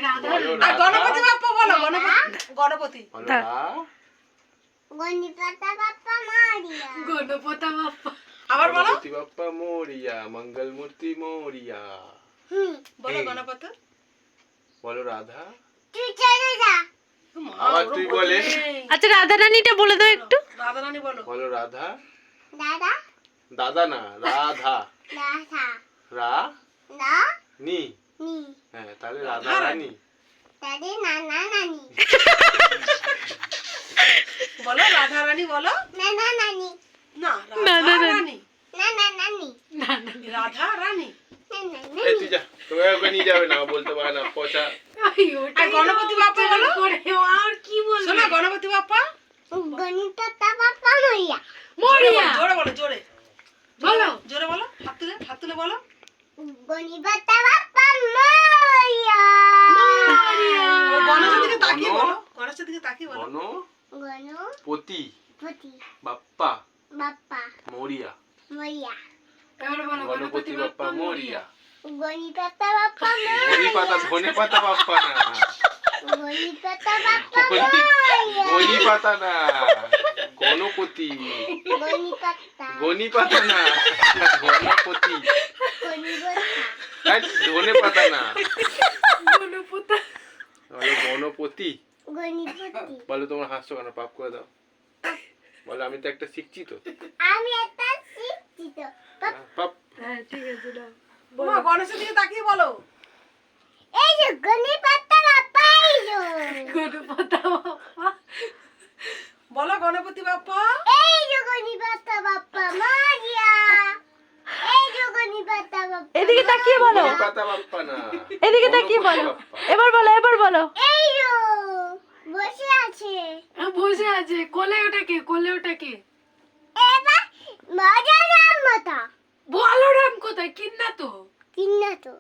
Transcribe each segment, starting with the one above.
বলো আর রাধা। গণপতি বাপ্পা বলো, গণপতি বলো তা- রা। গণপতি বাপ্পা মারিয়া গণপতা বাপ্পা। আবার বলো, গণপতি বাপ্পা মোরিয়া, মঙ্গল মূর্তি মোরিয়া। বলো এই। গণপতি। বলো রাধা। তুই চলে যা মা, আবার ওরম তুই বলতে বলে। নেই। আচ্ছা রাধা রানীটা বলে দাও একটু। রাধা রানী বলো। বলো রাধা। দাদা দাদা না, রাধা। দাদা রা দা নি। নি হ্যাঁ, তাহলে রাধা রাধা রানী। রানী। দাদি নানা নানি বলো রাধা রানী বলো। নানা নানি না, না, রাধা না। রানী। নানা নানি রাধা রানী। নানা এই নানি তুই যা, তোকে ওকে নিয়ে যাবে না, বলতে পারে না, পচা। আর গণপতি বাপ্পা বলো। আর কি বলবো? শোনো গণপতি বাপ্পা। গণপতি বাপ্পা মারিয়া মরিয়া। জোরে বলো, জোরে বলো। জোরে বলো, হাত তুলে বলো। গণপতি বাপ্পা মারিয়া ও গণেশের দিকে তাকিয়ে গণ- বলো, গণেশের দিকে তাকিয়ে বলো। গণপতি গণপতি বাপ্পা বাপ্পা মোরিয়া। মারিয়া এবার বলো গণপতি বাপ্পা মোরিয়া। গণপতি বাপ্পা ধনে পাতা, ধনে পাতা বাপ্পা না। গণপতি বাপ্পা গনি পাতা না, গণপতি। গণিপাতা গনি পাতা না, গণপতি। গণিপাতা এই, ধনে পাতা না। গণপতা। বলো গণপতি। গণিপতি বলো তোমরা হাসছো কেন, পাপ করে দাও। বলো আমি তো একটা শিখছি তো। আমি একটা শিখছি তো পাপ। হ্যাঁ ঠিক আছে দাও। মা গণেশের দিকে তাকিয়ে বলো। এই যে গণিপাতা বাপ্পা এই যে গণপতা বাপ্পা। বলো গণপতি বাপ্পা। এই যে গণিপাতা বাপ্পা মারিয়া এই যে গণিপাতা বাপ্পা এদিকে তাকিয়ে বলো। গনি পাতা বাপ্পা না, এদিকে তাকিয়ে গণপতি বলো। বাপ্পা। এবার বলো, এবার বলো। এই যে বসে আছে বসে আছে, কোলে ওটাকে, কোলে ওটাকে। এবার মজা নাম মতো বলরাম কোথায়? কিন্না তো। কিন্না তো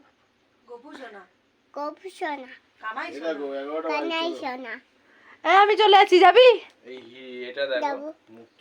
গপু সোনা, কপু সোনা কানাই এই সোনা। দেখো, 11টা কানাই বাজছে তো। সোনা আমি চলে আছি, যাবি? এই এটা দেখো, যাবো। মুখ